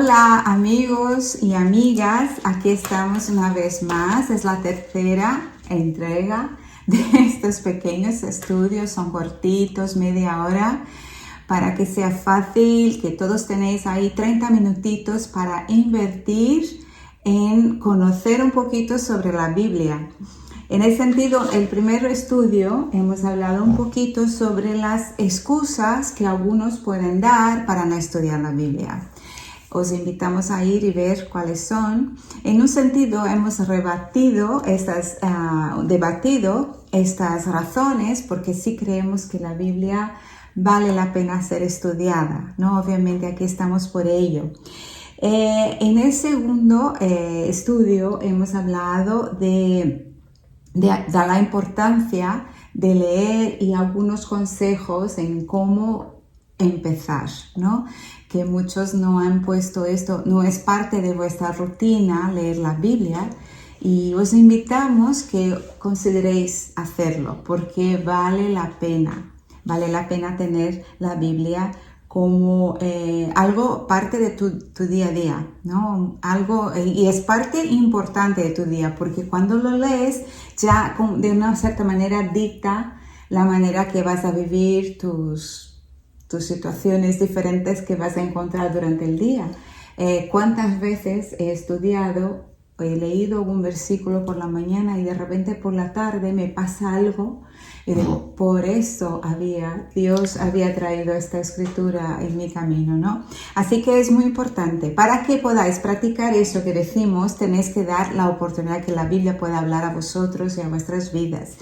Hola amigos y amigas, aquí estamos una vez más, es la tercera entrega de estos pequeños estudios, son cortitos, media hora, para que sea fácil, que todos tenéis ahí 30 minutitos para invertir en conocer un poquito sobre la Biblia. En ese sentido, el primer estudio hemos hablado un poquito sobre las excusas que algunos pueden dar para no estudiar la Biblia. Os invitamos a ir y ver cuáles son. En un sentido, hemos debatido estas razones porque sí creemos que la Biblia vale la pena ser estudiada, ¿no? Obviamente aquí estamos por ello. En el segundo estudio hemos hablado de la importancia de leer y algunos consejos en cómo empezar, ¿no? Que muchos no han puesto esto, no es parte de vuestra rutina leer la Biblia, y os invitamos que consideréis hacerlo porque vale la pena tener la Biblia como algo parte de tu día a día, ¿no? Y es parte importante de tu día, porque cuando lo lees ya de una cierta manera dicta la manera que vas a vivir tus situaciones diferentes que vas a encontrar durante el día. ¿Cuántas veces he leído un versículo por la mañana y de repente por la tarde me pasa algo y digo, por eso Dios había traído esta escritura en mi camino, ¿no? Así que es muy importante. Para que podáis practicar eso que decimos, tenéis que dar la oportunidad que la Biblia pueda hablar a vosotros y a vuestras vidas.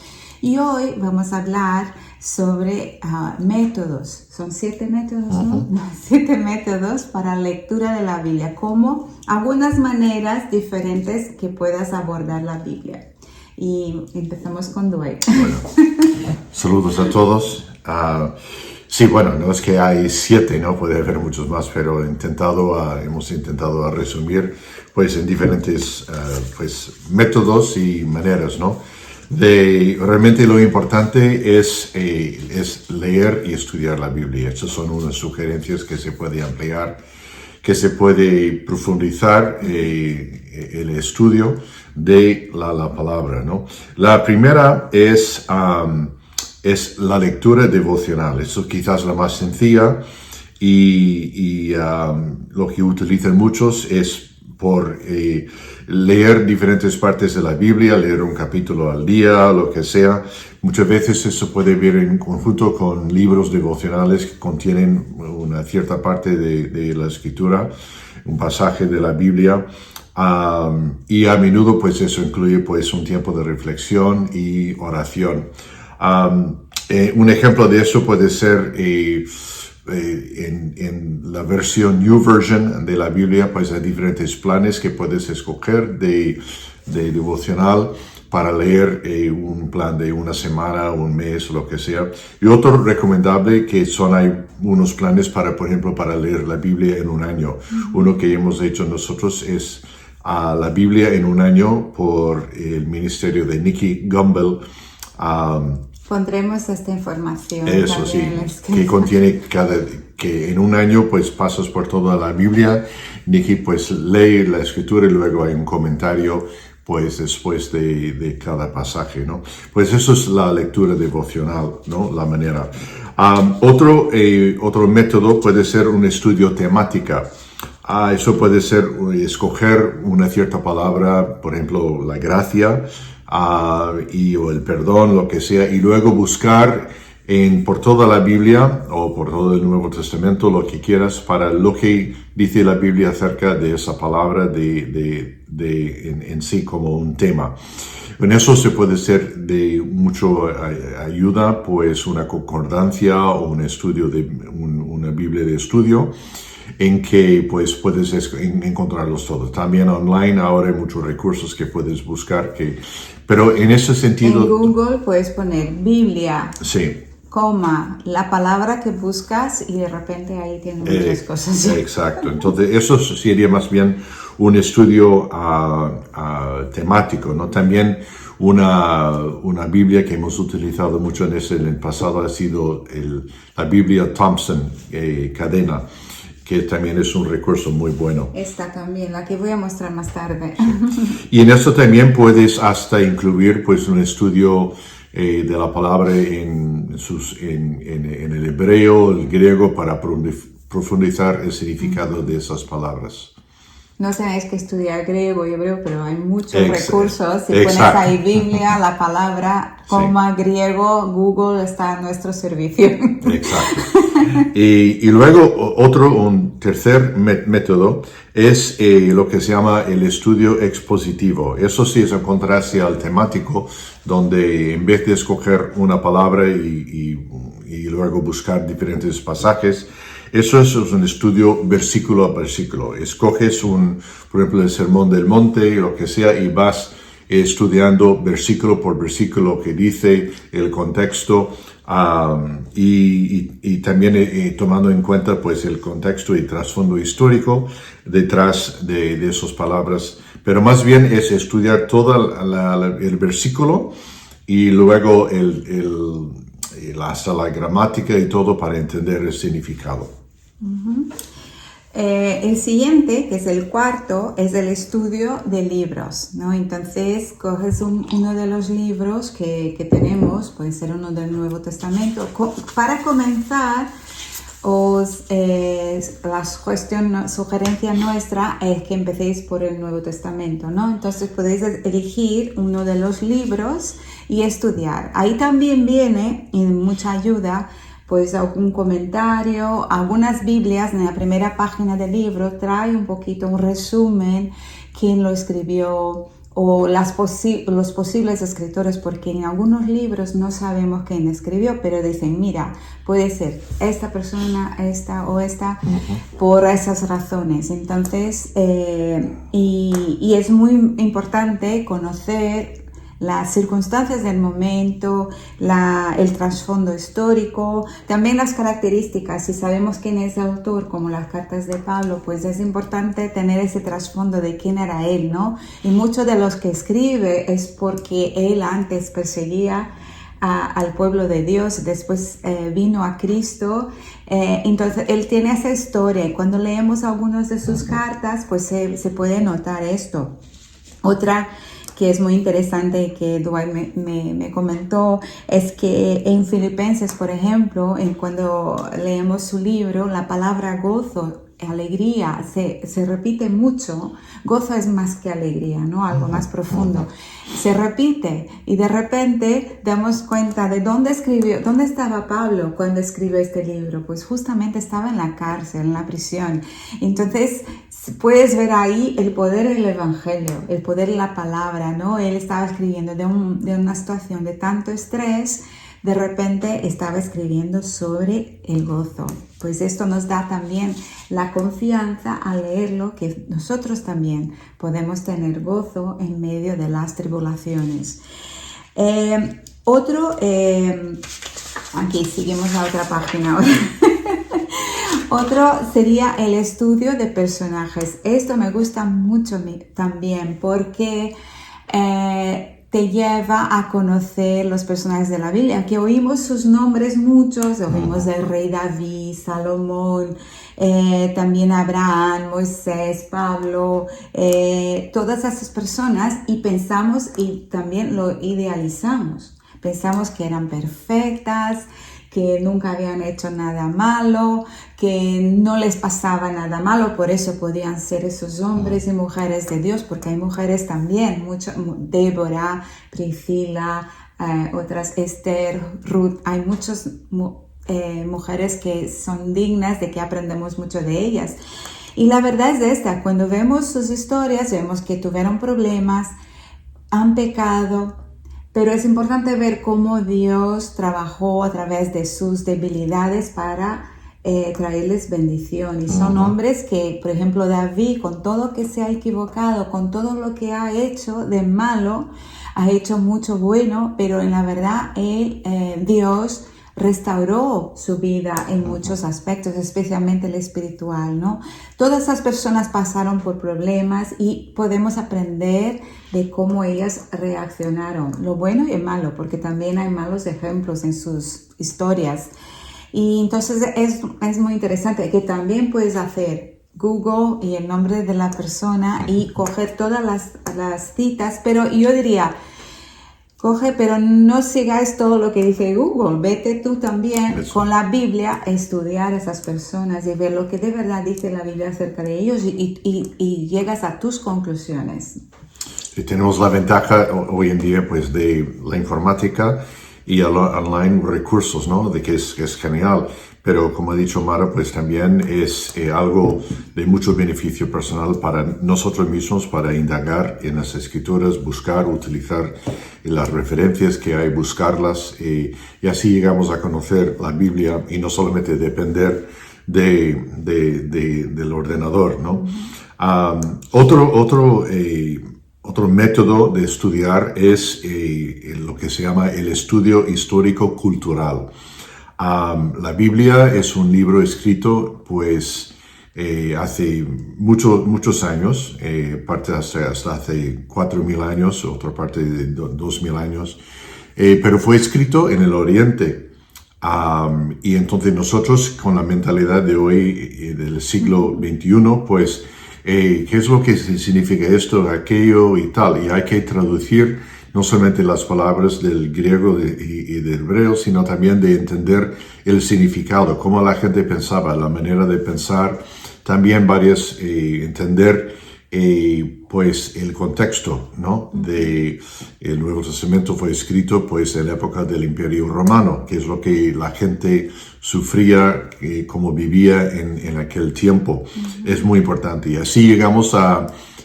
Y hoy vamos a hablar sobre métodos. Son 7 métodos, ¿no? 7 métodos para la lectura de la Biblia, como algunas maneras diferentes que puedas abordar la Biblia. Y empezamos con Dwight. Bueno, saludos a todos. Sí, bueno, no es que hay 7, ¿no? Puede haber muchos más, pero hemos intentado resumir pues en diferentes métodos y maneras, ¿no? Realmente lo importante es leer y estudiar la Biblia. Estas son unas sugerencias que se puede ampliar, que se puede profundizar el estudio de la palabra, ¿no? La primera es la lectura devocional. Eso quizás la más sencilla y lo que utilizan muchos es por leer diferentes partes de la Biblia, leer un capítulo al día, lo que sea. Muchas veces eso puede ver en conjunto con libros devocionales que contienen una cierta parte de la escritura, un pasaje de la Biblia, y a menudo pues eso incluye pues un tiempo de reflexión y oración. Un ejemplo de eso puede ser en la versión New Version de la Biblia, pues hay diferentes planes que puedes escoger de devocional para leer un plan de una semana, un mes, lo que sea. Y otro recomendable hay unos planes por ejemplo, para leer la Biblia en un año. Uno que hemos hecho nosotros es la Biblia en un año por el ministerio de Nicky Gumbel. Pondremos esta información. Eso sí, que contiene que en un año pues pasas por toda la Biblia. Nicky pues lee la escritura y luego hay un comentario pues después de cada pasaje, ¿no? Pues eso es la lectura devocional, ¿no? La manera. Otro método puede ser un estudio temática. Eso puede ser escoger una cierta palabra, por ejemplo, la gracia, o el perdón, lo que sea, y luego buscar por toda la Biblia o por todo el Nuevo Testamento, lo que quieras, para lo que dice la Biblia acerca de esa palabra en sí como un tema. En eso se puede ser de mucho ayuda, pues una concordancia o un estudio una Biblia de estudio, en que pues puedes encontrarlos todos. También online ahora hay muchos recursos que puedes buscar, pero en ese sentido... En Google puedes poner Biblia, sí, la palabra que buscas y de repente ahí tienes muchas cosas. Exacto, entonces eso sería más bien un estudio temático, ¿no? También una Biblia que hemos utilizado mucho en el pasado ha sido la Biblia Thompson, cadena. que también es un recurso muy bueno. Esta también, la que voy a mostrar más tarde. Y en eso también puedes hasta incluir pues un estudio de la palabra en el hebreo, el griego, para profundizar el significado de esas palabras. No tenéis que estudiar griego y hebreo, pero hay muchos recursos. Si Exacto. pones ahí Biblia, la palabra, coma, griego, Google está a nuestro servicio. Exacto. Y luego un tercer método es lo que se llama el estudio expositivo. Eso sí es en contraste al temático, donde en vez de escoger una palabra y luego buscar diferentes pasajes, eso es un estudio versículo a versículo. Escoges por ejemplo, el Sermón del Monte, lo que sea, y vas estudiando versículo por versículo que dice el contexto, y también tomando en cuenta pues el contexto y trasfondo histórico detrás de esas palabras. Pero más bien es estudiar todo el versículo y luego hasta la gramática y todo para entender el significado. Uh-huh. El siguiente, que es el cuarto, es el estudio de libros, ¿no? Entonces, coges uno de los libros que tenemos, puede ser uno del Nuevo Testamento. Para comenzar, la sugerencia nuestra es que empecéis por el Nuevo Testamento, ¿no? Entonces, podéis elegir uno de los libros y estudiar. Ahí también viene, y mucha ayuda, pues algún comentario. Algunas Biblias en la primera página del libro trae un poquito un resumen, quién lo escribió o los posibles escritores, porque en algunos libros no sabemos quién escribió, pero dicen, mira, puede ser esta persona, esta o esta, por esas razones. Entonces, y es muy importante conocer las circunstancias del momento, el trasfondo histórico, también las características. Si sabemos quién es el autor, como las cartas de Pablo, pues es importante tener ese trasfondo de quién era él, ¿no? Y muchos de los que escribe es porque él antes perseguía al pueblo de Dios, después vino a Cristo, entonces él tiene esa historia, y cuando leemos algunas de sus cartas, pues se puede notar esto. Otra que es muy interesante que Dwight me comentó, es que en Filipenses, por ejemplo, cuando leemos su libro, la palabra gozo, alegría, se repite mucho. Gozo es más que alegría, ¿no? Algo más profundo. Se repite y de repente damos cuenta de dónde estaba Pablo cuando escribió este libro. Pues justamente estaba en la cárcel, en la prisión. Entonces puedes ver ahí el poder del evangelio, el poder de la palabra, ¿no? Él estaba escribiendo de una situación de tanto estrés, de repente estaba escribiendo sobre el gozo. Pues esto nos da también la confianza al leerlo, que nosotros también podemos tener gozo en medio de las tribulaciones. Aquí seguimos a otra página ahora. Otro sería el estudio de personajes. Esto me gusta mucho también porque te lleva a conocer los personajes de la Biblia, que oímos sus nombres muchos, oímos del rey David, Salomón, también Abraham, Moisés, Pablo, todas esas personas, y pensamos y también lo idealizamos. Pensamos que eran perfectas, que nunca habían hecho nada malo, que no les pasaba nada malo, por eso podían ser esos hombres y mujeres de Dios, porque hay mujeres también, Débora, Priscila, otras, Esther, Ruth, hay muchas mujeres que son dignas de que aprendemos mucho de ellas. Y la verdad es esta, cuando vemos sus historias, vemos que tuvieron problemas, han pecado, pero es importante ver cómo Dios trabajó a través de sus debilidades para traerles bendición. Y son hombres que, por ejemplo, David, con todo que se ha equivocado, con todo lo que ha hecho de malo, ha hecho mucho bueno, pero en la verdad Dios restauró su vida en muchos aspectos, especialmente el espiritual, ¿no? Todas esas personas pasaron por problemas y podemos aprender de cómo ellas reaccionaron, lo bueno y el malo, porque también hay malos ejemplos en sus historias. Y entonces es muy interesante que también puedes hacer Google y el nombre de la persona y coger todas las citas, pero yo diría, pero no sigáis todo lo que dice Google, vete tú también con la Biblia a estudiar a esas personas y ver lo que de verdad dice la Biblia acerca de ellos y llegas a tus conclusiones. Y tenemos la ventaja hoy en día pues de la informática y el online recursos, ¿no? De que es genial. Pero como ha dicho Mara, pues también es algo de mucho beneficio personal para nosotros mismos, para indagar en las escrituras, buscar, utilizar las referencias que hay, buscarlas y así llegamos a conocer la Biblia y no solamente depender del ordenador, ¿no? Otro método de estudiar es lo que se llama el estudio histórico-cultural. La Biblia es un libro escrito pues hace muchos años, parte hasta hace 4.000 años, otra parte de 2.000 años, pero fue escrito en el Oriente. Y entonces nosotros con la mentalidad de hoy, del siglo XXI, pues ¿qué es lo que significa esto, aquello y tal? Y hay que traducir no solamente las palabras del griego y del hebreo, sino también de entender el significado, cómo la gente pensaba, la manera de pensar, también entender pues el contexto, ¿no? El Nuevo Testamento fue escrito pues en la época del Imperio Romano, que es lo que la gente sufría, cómo vivía en aquel tiempo. Es muy importante. Y así llegamos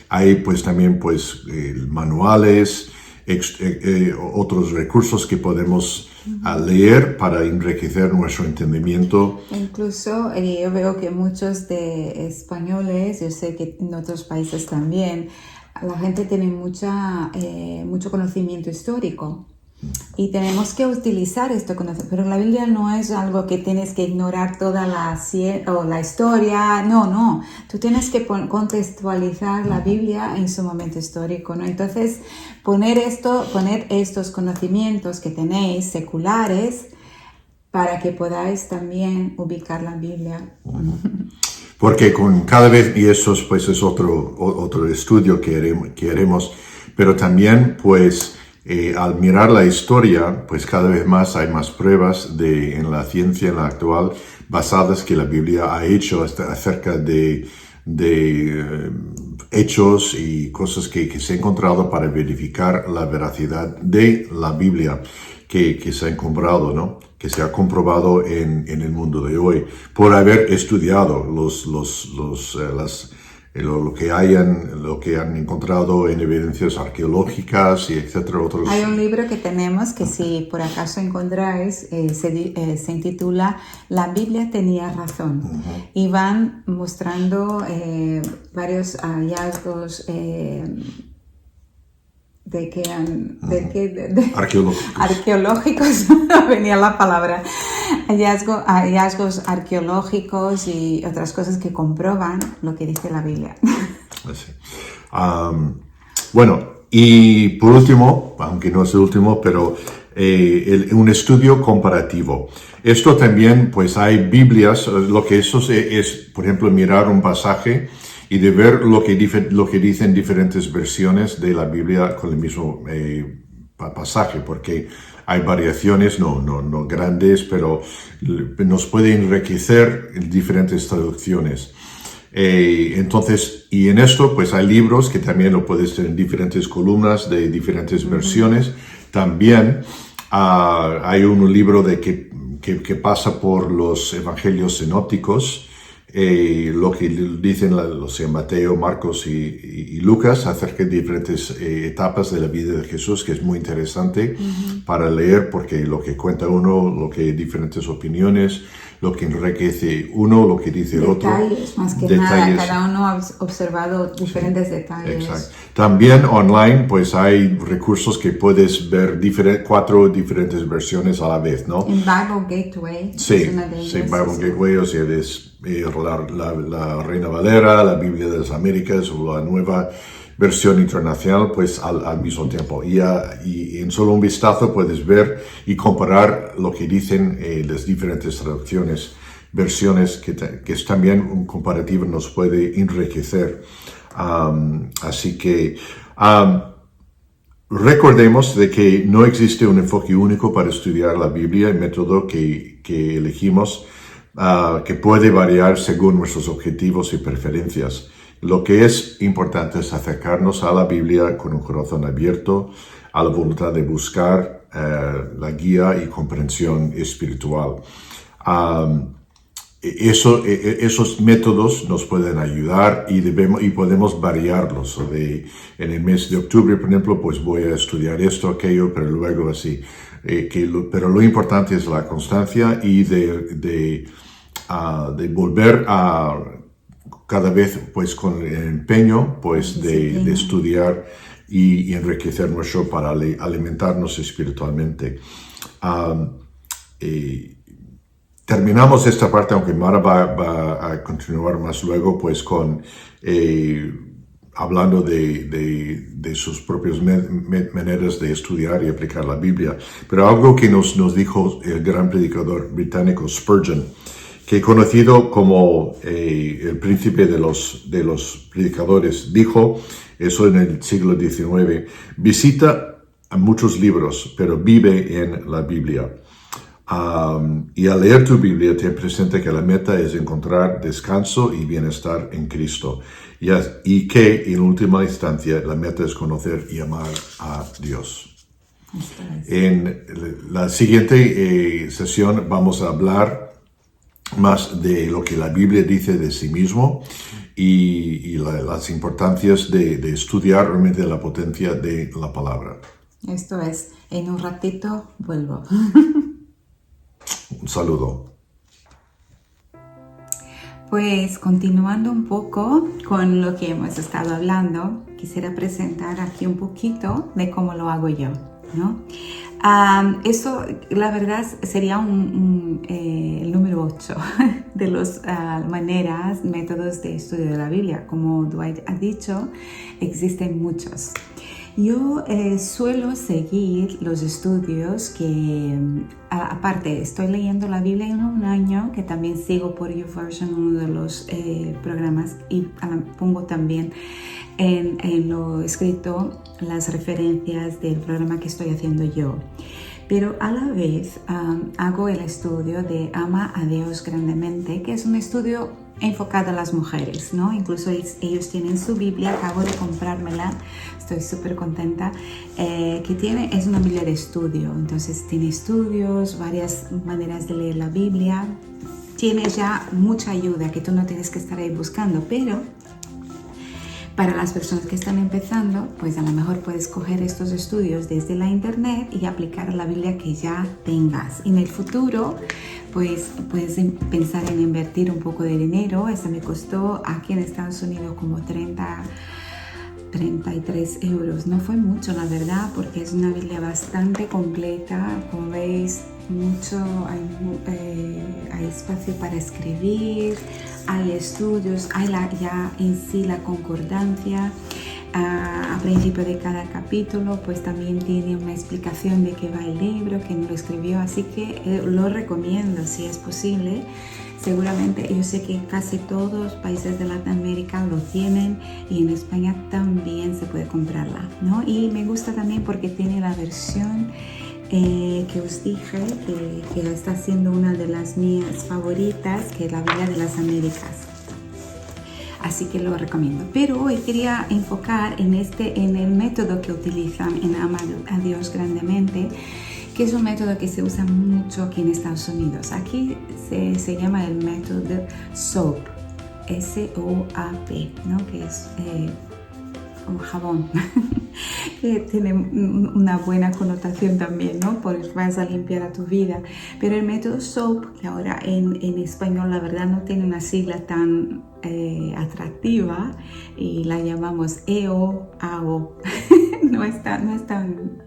hay pues también pues manuales, otros recursos que podemos leer para enriquecer nuestro entendimiento. Incluso yo veo que muchos de españoles, yo sé que en otros países también, la gente tiene mucho conocimiento histórico. Y tenemos que utilizar esto conocimiento, pero la Biblia no es algo que tienes que ignorar toda la historia, no, tú tienes que contextualizar la Biblia en su momento histórico, ¿no? Entonces, poner estos conocimientos que tenéis seculares para que podáis también ubicar la Biblia. Porque con cada vez, y eso pues es otro estudio que haremos, pero también pues al mirar la historia, pues cada vez más hay más pruebas en la ciencia, en la actual, basadas que la Biblia ha hecho acerca de hechos y cosas que se ha encontrado para verificar la veracidad de la Biblia que se ha encontrado, ¿no? Que se ha comprobado en el mundo de hoy por haber estudiado lo que han encontrado en evidencias arqueológicas y etcétera. Hay un libro que tenemos que si por acaso encontráis se intitula La Biblia tenía razón y van mostrando varios hallazgos arqueológicos, no venía la palabra, hallazgos arqueológicos y otras cosas que comprueban lo que dice la Biblia. Sí. Bueno, y por último, aunque no es el último, pero un estudio comparativo. Esto también, pues hay Biblias, lo que eso es, por ejemplo, mirar un pasaje y de ver lo que dicen diferentes versiones de la Biblia con el mismo pasaje, porque hay variaciones, no grandes, pero nos puede enriquecer en diferentes traducciones. Entonces, y en esto, pues hay libros que también lo puedes tener en diferentes columnas de diferentes versiones. También hay un libro que pasa por los evangelios sinópticos, lo que dicen los Mateo, Marcos y Lucas acerca de diferentes etapas de la vida de Jesús, que es muy interesante para leer, porque lo que cuenta uno, lo que hay diferentes opiniones, lo que enriquece uno, lo que dice el otro. Más que nada, cada uno ha observado diferentes detalles. Exacto. También online, pues hay recursos que puedes ver 4 diferentes versiones a la vez, ¿no? En Bible Gateway. Sí, Bible Gateway, o sea, es la Reina Valera, la Biblia de las Américas o la nueva versión internacional pues al mismo tiempo. Y en solo un vistazo puedes ver y comparar lo que dicen las diferentes traducciones, versiones, que es también un comparativo, nos puede enriquecer. Así que recordemos de que no existe un enfoque único para estudiar la Biblia. El método que elegimos que puede variar según nuestros objetivos y preferencias. Lo que es importante es acercarnos a la Biblia con un corazón abierto, a la voluntad de buscar la guía y comprensión espiritual. Esos métodos nos pueden ayudar y podemos variarlos. En el mes de octubre, por ejemplo, pues voy a estudiar esto, aquello, pero luego así. Pero lo importante es la constancia y de volver a cada vez pues con el empeño pues de estudiar y enriquecer nuestro para alimentarnos espiritualmente. Terminamos esta parte, aunque Mara va a continuar más luego pues con hablando de sus propias maneras de estudiar y aplicar la Biblia. Pero algo que nos dijo el gran predicador británico Spurgeon, que he conocido como el príncipe de los predicadores, dijo, eso en el siglo XIX, visita a muchos libros, pero vive en la Biblia. Y al leer tu Biblia, ten presente que la meta es encontrar descanso y bienestar en Cristo. Y que, en última instancia, la meta es conocer y amar a Dios. En la siguiente sesión vamos a hablar más de lo que la Biblia dice de sí mismo y las importancias de estudiar realmente la potencia de la palabra. Esto es, en un ratito vuelvo. Un saludo. Pues continuando un poco con lo que hemos estado hablando, quisiera presentar aquí un poquito de cómo lo hago yo, ¿no? Eso, la verdad, sería el número 8 de las maneras, métodos de estudio de la Biblia. Como Dwight ha dicho, existen muchos. Yo suelo seguir los estudios que, aparte, estoy leyendo la Biblia en un año, que también sigo por YouVersion, uno de los programas, y pongo también en lo escrito las referencias del programa que estoy haciendo yo. Pero a la vez hago el estudio de Ama a Dios Grandemente, que es un estudio enfocado a las mujeres, ¿no? Incluso ellos tienen su Biblia, acabo de comprármela, estoy súper contenta, es una Biblia de estudio, entonces tiene estudios, varias maneras de leer la Biblia, tiene ya mucha ayuda que tú no tienes que estar ahí buscando, pero para las personas que están empezando, pues a lo mejor puedes coger estos estudios desde la internet y aplicar la Biblia que ya tengas. En el futuro, pues puedes pensar en invertir un poco de dinero. Esta me costó aquí en Estados Unidos como 33 euros. No fue mucho, la verdad, porque es una Biblia bastante completa. Como veis, hay espacio para escribir, hay estudios, hay ya en sí la concordancia. A principio de cada capítulo pues también tiene una explicación de qué va el libro, quién lo escribió, así que lo recomiendo si es posible. Seguramente yo sé que casi todos los países de Latinoamérica lo tienen y en España también se puede comprarla, ¿no? Y me gusta también porque tiene la versión que os dije que está siendo una de las mías favoritas, que es la Biblia de las Américas. Así que lo recomiendo. Pero hoy quería enfocar en el método que utilizan en Ama a Dios Grandemente, que es un método que se usa mucho aquí en Estados Unidos. Aquí se llama el método SOAP, S-O-A-P, ¿no? Que es como jabón, que tiene una buena connotación también, ¿no? Porque vas a limpiar a tu vida. Pero el método SOAP, que ahora en español la verdad no tiene una sigla tan atractiva y la llamamos EO-AO. no es tan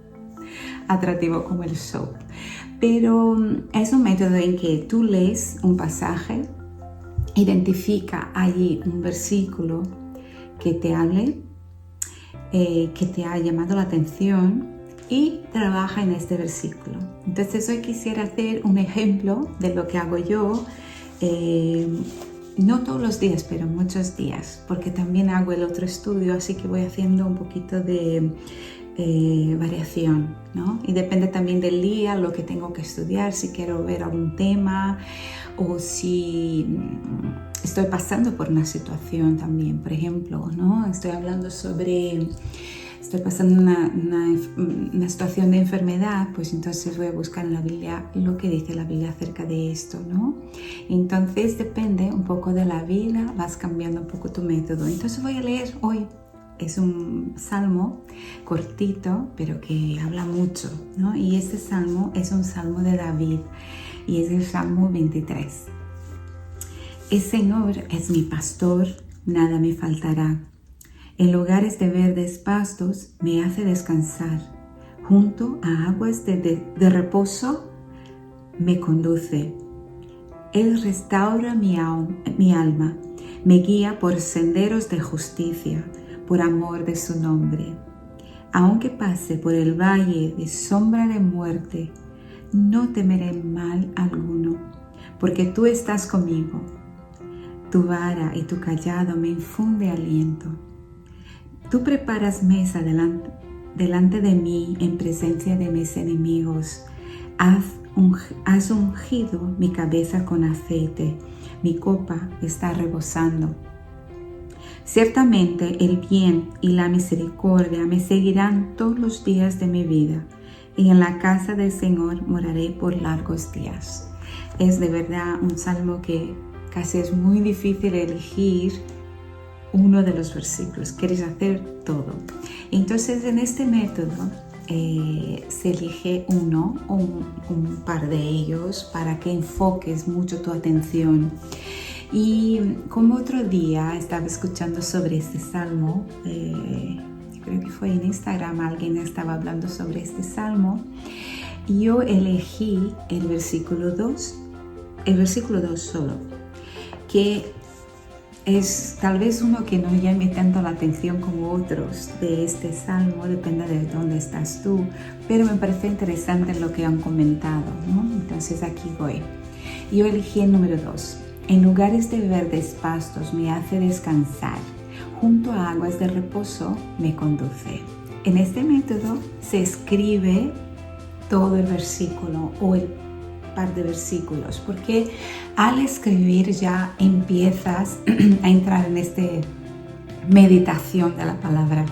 atractivo como el SOAP. Pero es un método en que tú lees un pasaje, identifica allí un versículo que te hable, que te ha llamado la atención y trabaja en este versículo. Entonces hoy quisiera hacer un ejemplo de lo que hago yo, no todos los días, pero muchos días, porque también hago el otro estudio, así que voy haciendo un poquito de variación, ¿no? Y depende también del día, lo que tengo que estudiar, si quiero ver algún tema o si estoy pasando por una situación también, por ejemplo, ¿no? Estoy pasando una situación de enfermedad, pues entonces voy a buscar en la Biblia lo que dice la Biblia acerca de esto, ¿no? Entonces depende un poco de la vida, vas cambiando un poco tu método. Entonces voy a leer hoy. Es un salmo cortito, pero que habla mucho, ¿no? Y este salmo es un salmo de David y es el Salmo 23. El Señor es mi pastor, nada me faltará. En lugares de verdes pastos me hace descansar. Junto a aguas de reposo me conduce. Él restaura mi alma, me guía por senderos de justicia, por amor de su nombre. Aunque pase por el valle de sombra de muerte, no temeré mal alguno, porque tú estás conmigo. Tu vara y tu cayado me infunde aliento. Tú preparas mesa delante de mí en presencia de mis enemigos. Has ungido mi cabeza con aceite. Mi copa está rebosando. Ciertamente el bien y la misericordia me seguirán todos los días de mi vida, y en la casa del Señor moraré por largos días. Es de verdad un salmo que casi es muy difícil elegir uno de los versículos, quieres hacer todo. Entonces en este método se elige uno o un par de ellos para que enfoques mucho tu atención. Y como otro día estaba escuchando sobre este salmo, creo que fue en Instagram, alguien estaba hablando sobre este salmo, y yo elegí el versículo 2 solo, que es tal vez uno que no llame tanto la atención como otros de este salmo, depende de dónde estás tú, pero me parece interesante lo que han comentado, ¿no? Entonces aquí voy. Yo elegí el número 2. En lugares de verdes pastos me hace descansar, junto a aguas de reposo me conduce. En este método se escribe todo el versículo o el par de versículos, porque al escribir ya empiezas a entrar en esta meditación de la palabra.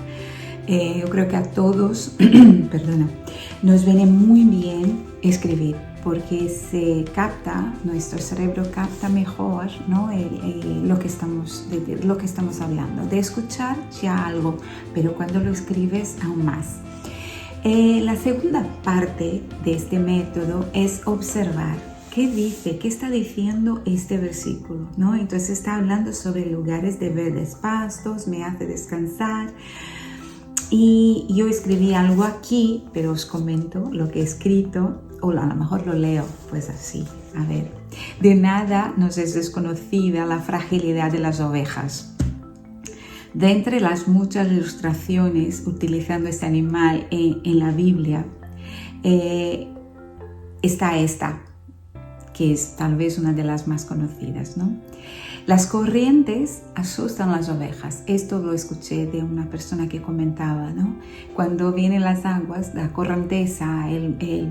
Yo creo que a todos nos viene muy bien escribir, porque se capta, nuestro cerebro capta mejor, ¿no? lo que estamos hablando. De escuchar ya algo, pero cuando lo escribes aún más. La segunda parte de este método es observar qué dice, qué está diciendo este versículo, ¿no? Entonces está hablando sobre lugares de verdes pastos, me hace descansar. Y yo escribí algo aquí, pero os comento lo que he escrito, o a lo mejor lo leo, pues así. A ver, de nada nos es desconocida la fragilidad de las ovejas. De entre las muchas ilustraciones utilizando este animal en la Biblia, está esta, que es tal vez una de las más conocidas, ¿no? Las corrientes asustan a las ovejas. Esto lo escuché de una persona que comentaba, ¿no? Cuando vienen las aguas, la corrienteza, el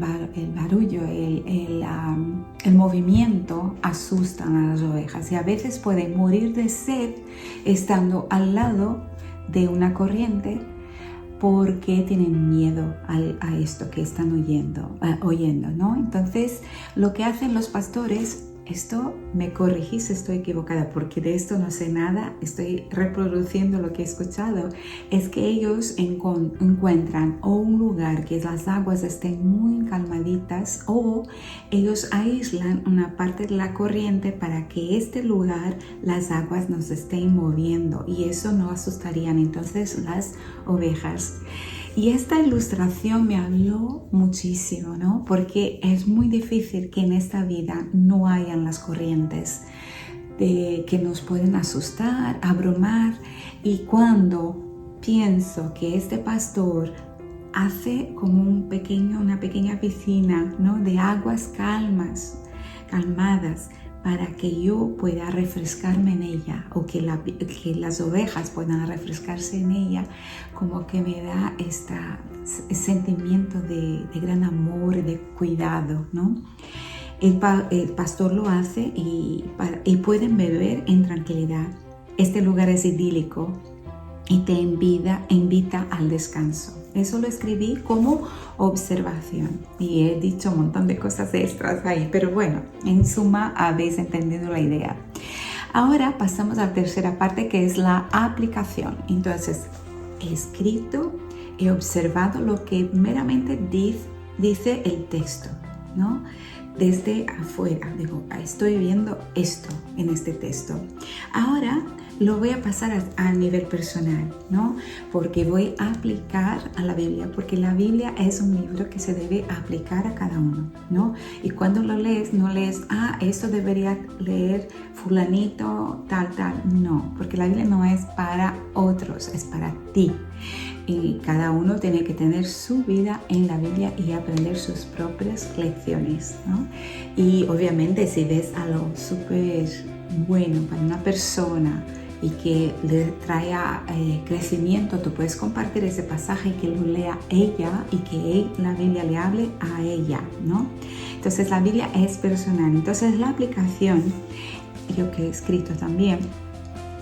barullo, el movimiento asustan a las ovejas y a veces pueden morir de sed estando al lado de una corriente porque tienen miedo a esto que están oyendo, ¿no? Entonces, lo que hacen los pastores, esto me corregís si estoy equivocada, porque de esto no sé nada, estoy reproduciendo lo que he escuchado, es que ellos encuentran o un lugar que las aguas estén muy calmaditas, o ellos aíslan una parte de la corriente para que este lugar las aguas no se estén moviendo y eso no asustarían entonces las ovejas. Y esta ilustración me habló muchísimo, ¿no? Porque es muy difícil que en esta vida no hayan las corrientes que nos pueden asustar, abrumar. Y cuando pienso que este pastor hace como una pequeña piscina, ¿no?, de aguas calmadas, para que yo pueda refrescarme en ella, o que las ovejas puedan refrescarse en ella, como que me da este sentimiento de gran amor y de cuidado, ¿no? El pastor lo hace y pueden beber en tranquilidad. Este lugar es idílico y te invita al descanso. Eso lo escribí como observación y he dicho un montón de cosas extras ahí, pero bueno, en suma habéis entendido la idea. Ahora pasamos a la tercera parte, que es la aplicación. Entonces, he escrito, he observado lo que meramente dice el texto, ¿no? Desde afuera, digo, estoy viendo esto en este texto. Ahora lo voy a pasar a nivel personal, ¿no? Porque voy a aplicar a la Biblia, porque la Biblia es un libro que se debe aplicar a cada uno, ¿no? Y cuando lo lees, no lees, esto debería leer fulanito, tal. No, porque la Biblia no es para otros, es para ti. Y cada uno tiene que tener su vida en la Biblia y aprender sus propias lecciones, ¿no? Y obviamente si ves algo súper bueno para una persona y que le traiga crecimiento, tú puedes compartir ese pasaje y que lo lea ella y que la Biblia le hable a ella, ¿no? Entonces la Biblia es personal. Entonces la aplicación, yo que he escrito también,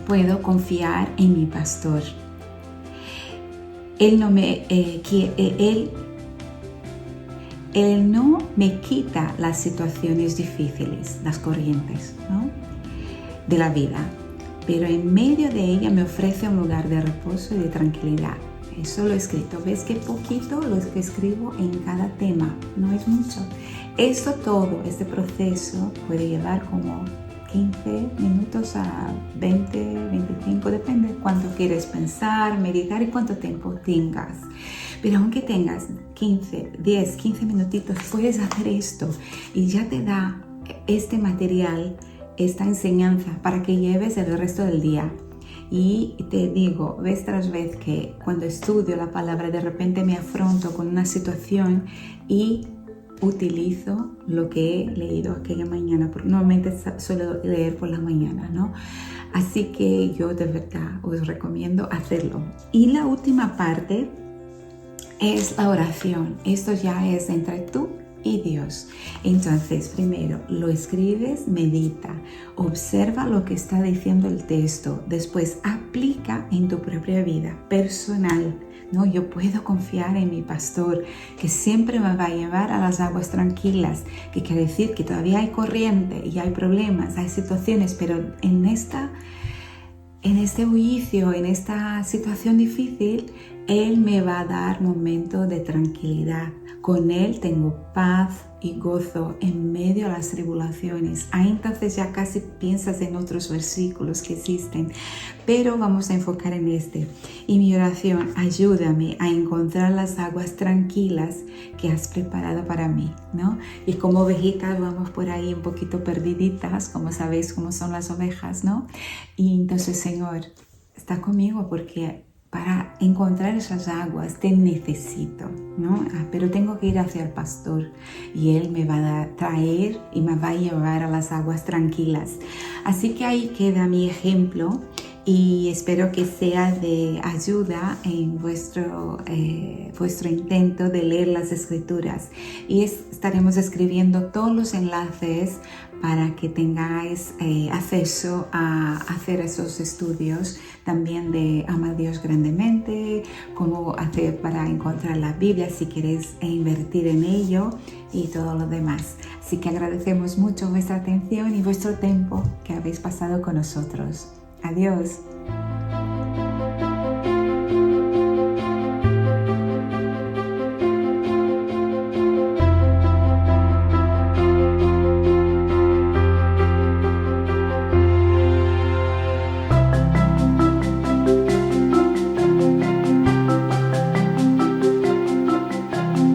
puedo confiar en mi pastor. Él no me quita las situaciones difíciles, las corrientes, ¿no?, de la vida, pero en medio de ella me ofrece un lugar de reposo y de tranquilidad. Eso lo he escrito. ¿Ves qué poquito lo que escribo en cada tema? No es mucho. Esto todo, este proceso puede llevar como 15 minutos a 20, 25, depende de cuánto quieres pensar, meditar y cuánto tiempo tengas. Pero aunque tengas 15 minutitos, puedes hacer esto y ya te da este material, esta enseñanza para que lleves el resto del día. Y te digo, vez tras vez, que cuando estudio la palabra, de repente me afronto con una situación y utilizo lo que he leído aquella mañana, porque normalmente suelo leer por la mañana, ¿no? Así que yo de verdad os recomiendo hacerlo. Y la última parte es la oración. Esto ya es entre tú y Dios. Entonces, primero lo escribes, medita, observa lo que está diciendo el texto, después aplica en tu propia vida personal, ¿no? Yo puedo confiar en mi pastor, que siempre me va a llevar a las aguas tranquilas, que quiere decir que todavía hay corriente y hay problemas, hay situaciones, pero en este bullicio, en esta situación difícil, Él me va a dar momentos de tranquilidad. Con Él tengo paz y gozo en medio de las tribulaciones. Ahí entonces ya casi piensas en otros versículos que existen, pero vamos a enfocar en este. Y mi oración, ayúdame a encontrar las aguas tranquilas que has preparado para mí, ¿no? Y como ovejitas vamos por ahí un poquito perdiditas, como sabéis cómo son las ovejas, ¿no? Y entonces, Señor, está conmigo, porque para encontrar esas aguas te necesito, ¿no? Pero tengo que ir hacia el pastor y Él me va a traer y me va a llevar a las aguas tranquilas. Así que ahí queda mi ejemplo y espero que sea de ayuda en vuestro intento de leer las Escrituras. Y estaremos escribiendo todos los enlaces para que tengáis acceso a hacer esos estudios también de Ama a Dios grandemente, cómo hacer para encontrar la Biblia si queréis invertir en ello y todo lo demás. Así que agradecemos mucho vuestra atención y vuestro tiempo que habéis pasado con nosotros. Adiós.